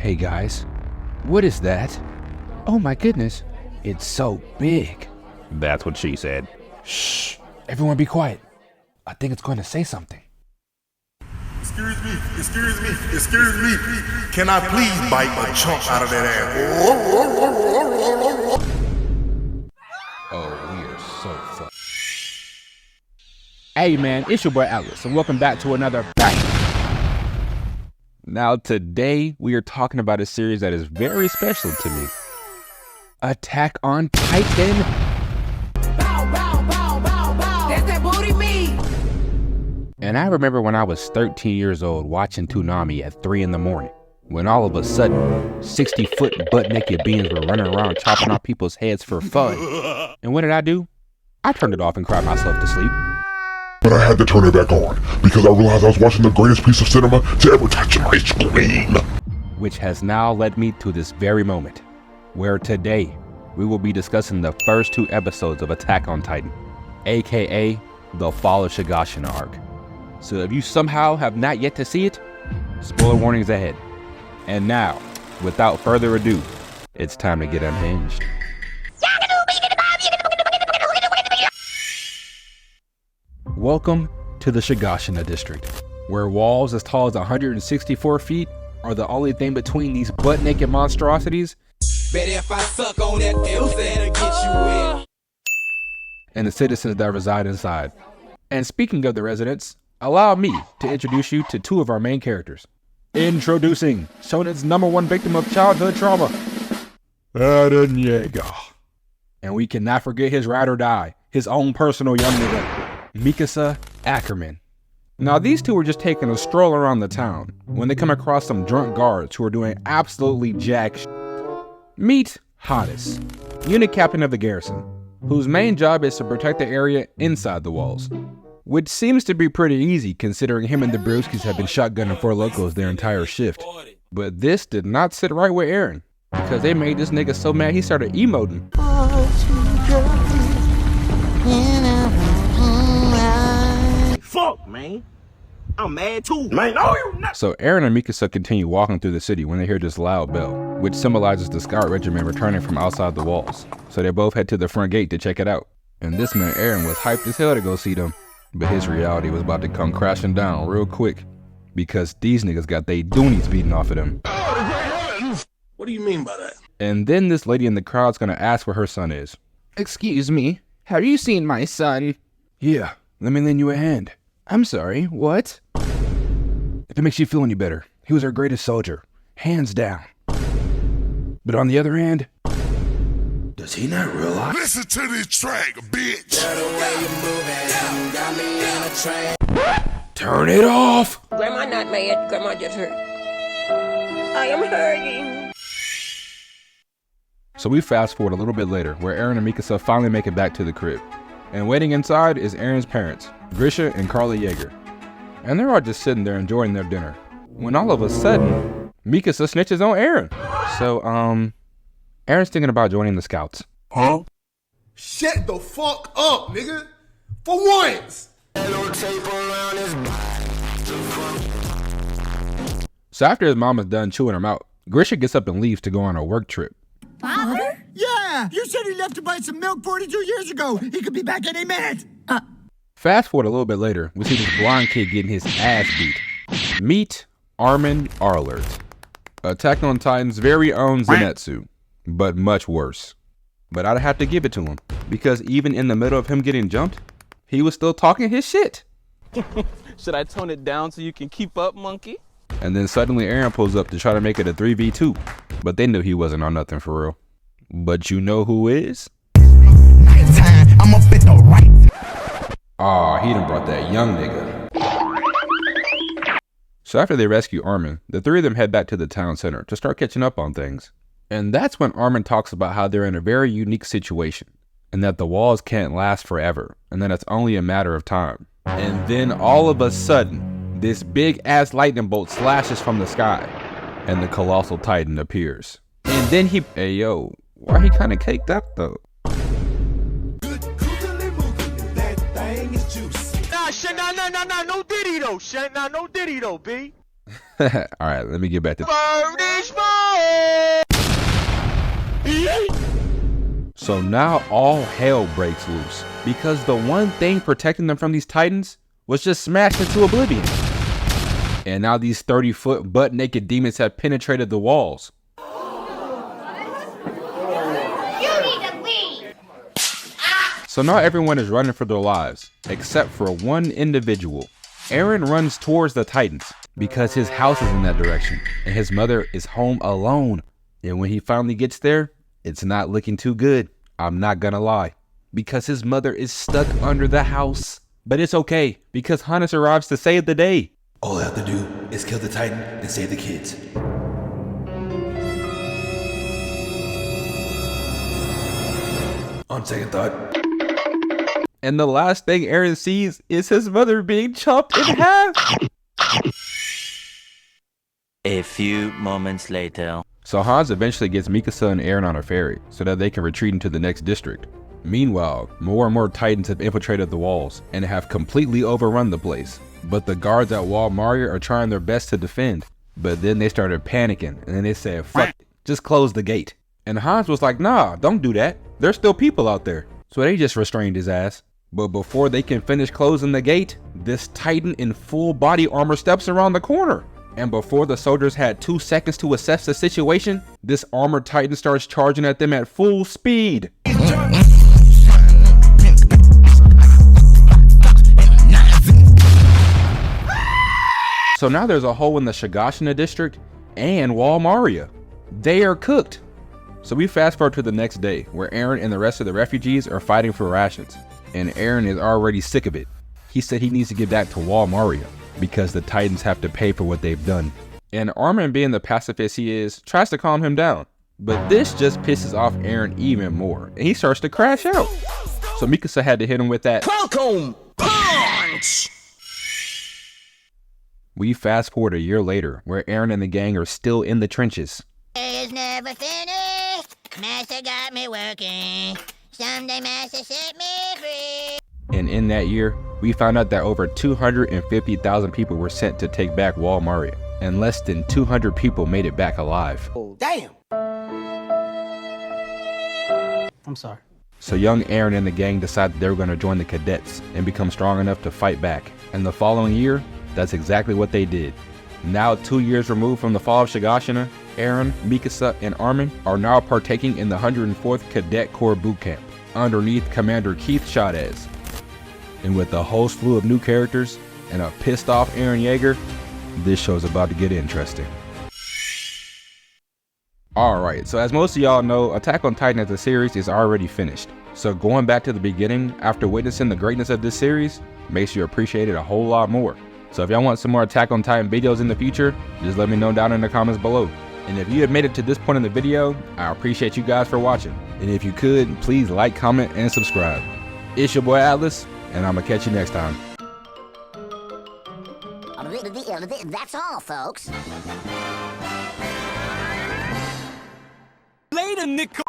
Hey guys, what is that? Oh my goodness, it's so big. That's what she said. Shh, everyone be quiet. I think it's going to say something. Excuse me. Can I please bite a chunk out of that ass? Oh, we are so fucked. Hey man, it's your boy Atlas, and welcome back to another bang. Now today, we are talking about a series that is very special to me. Attack on Titan. Bow, bow, bow, bow, bow. That's that booty meat. And I remember when I was 13 years old watching Toonami at 3 in the morning, when all of a sudden, 60-foot butt-naked beings were running around chopping off people's heads for fun. And what did I do? I turned it off and cried myself to sleep. But I had to turn it back on, because I realized I was watching the greatest piece of cinema to ever touch my screen. Which has now led me to this very moment, where today, we will be discussing the first 2 episodes of Attack on Titan, aka the Fall of Shigashina arc. So if you somehow have not yet to see it, spoiler warnings ahead. And now, without further ado, it's time to get unhinged. Welcome to the Shigashina district, where walls as tall as 164 feet are the only thing between these butt-naked monstrosities. Better if I suck on that else that'll get you in. And the citizens that reside inside. And speaking of the residents, allow me to introduce you to 2 of our main characters. Introducing Shonen's #1 victim of childhood trauma, Eren Yeager. And we cannot forget his ride or die, his own personal young nigga, Mikasa Ackerman. Now these 2 were just taking a stroll around the town when they come across some drunk guards who are doing absolutely jack shit. Meet Hannes, unit captain of the garrison, whose main job is to protect the area inside the walls. Which seems to be pretty easy considering him and the Brewskis have been shotgunning 4 locals their entire shift. But this did not sit right with Eren, because they made this nigga so mad he started emoting. Fuck, man. I'm mad too. Man, no, you not. So Eren and Mikasa continue walking through the city when they hear this loud bell, which symbolizes the Scout Regiment returning from outside the walls. So they both head to the front gate to check it out. And this man Eren was hyped as hell to go see them. But his reality was about to come crashing down real quick, because these niggas got they doonies beaten off of them. What do you mean by that? And then this lady in the crowd's gonna ask where her son is. Excuse me, have you seen my son? Yeah, let me lend you a hand. I'm sorry, what? If it makes you feel any better, he was our greatest soldier, hands down. But on the other hand, does he not realize? Listen to this track, bitch. Turn it off! Grandma not mad. Grandma just hurt. I am hurting. So we fast forward a little bit later, where Eren and Mikasa finally make it back to the crib. And waiting inside is Eren's parents, Grisha and Carla Yeager. And they're all just sitting there enjoying their dinner, when all of a sudden, Mikasa snitches on Eren. So, Eren's thinking about joining the Scouts. Huh? Shut the fuck up, nigga. For once. So after his mom is done chewing him out, Grisha gets up and leaves to go on a work trip. Father? Yeah, you said he left to buy some milk 42 years ago. He could be back any minute. Fast forward a little bit later, we see this blonde kid getting his ass beat. Meet Armin Arlert, Attack on Titan's very own Zenitsu, but much worse. But I'd have to give it to him, because even in the middle of him getting jumped, he was still talking his shit. Should I tone it down so you can keep up, monkey? And then suddenly Eren pulls up to try to make it a 3v2, but they knew he wasn't on nothing for real. But you know who is? I'm up at the right. Aw, he done brought that young nigga. So after they rescue Armin, the 3 of them head back to the town center to start catching up on things. And that's when Armin talks about how they're in a very unique situation, and that the walls can't last forever, and that it's only a matter of time. And then all of a sudden, this big ass lightning bolt slashes from the sky, and the colossal titan appears. And then he, hey yo, why he kinda caked up though? Nah, no Diddy though, Shank. Nah, no Diddy though, B. Alright, let me get back to So now all hell breaks loose because the one thing protecting them from these Titans was just smashed into oblivion. And now these 30-foot butt-naked demons have penetrated the walls. So now everyone is running for their lives, except for one individual. Aaron runs towards the Titans because his house is in that direction and his mother is home alone. And when he finally gets there, it's not looking too good. I'm not gonna lie, because his mother is stuck under the house. But it's okay, because Hannes arrives to save the day. All I have to do is kill the Titan and save the kids. On second thought. And the last thing Aaron sees is his mother being chopped in half. A few moments later. So Hans eventually gets Mikasa and Aaron on a ferry so that they can retreat into the next district. Meanwhile, more and more Titans have infiltrated the walls and have completely overrun the place. But the guards at Wall Maria are trying their best to defend. But then they started panicking and then they said, fuck it, just close the gate. And Hans was like, nah, don't do that. There's still people out there. So they just restrained his ass. But before they can finish closing the gate, this Titan in full body armor steps around the corner. And before the soldiers had 2 seconds to assess the situation, this armored Titan starts charging at them at full speed. So now there's a hole in the Shigashina district and Wall Maria. They are cooked. So we fast forward to the next day where Aaron and the rest of the refugees are fighting for rations. And Aaron is already sick of it. He said he needs to get back to Wall Maria because the Titans have to pay for what they've done. And Armin, being the pacifist he is, tries to calm him down. But this just pisses off Aaron even more, and he starts to crash out. So Mikasa had to hit him with that Welcome punch! We fast forward a year later, where Aaron and the gang are still in the trenches. It's never finished. Master got me working. Someday Master set me free. And in that year, we found out that over 250,000 people were sent to take back Wall Maria, and less than 200 people made it back alive. Oh, damn. I'm sorry. So young Aaron and the gang decided they were going to join the cadets and become strong enough to fight back. And the following year, that's exactly what they did. Now 2 years removed from the fall of Shigashina, Aaron, Mikasa, and Armin are now partaking in the 104th Cadet Corps Boot Camp underneath Commander Keith Chavez. And with a whole slew of new characters and a pissed off Eren Yeager, this show's about to get interesting. Alright, so as most of y'all know, Attack on Titan as a series is already finished. So going back to the beginning, after witnessing the greatness of this series, makes you appreciate it a whole lot more. So if y'all want some more Attack on Titan videos in the future, just let me know down in the comments below. And if you have made it to this point in the video, I appreciate you guys for watching. And if you could, please like, comment, and subscribe. It's your boy Atlas, and I'm gonna catch you next time. That's all, folks. Later, Nicole.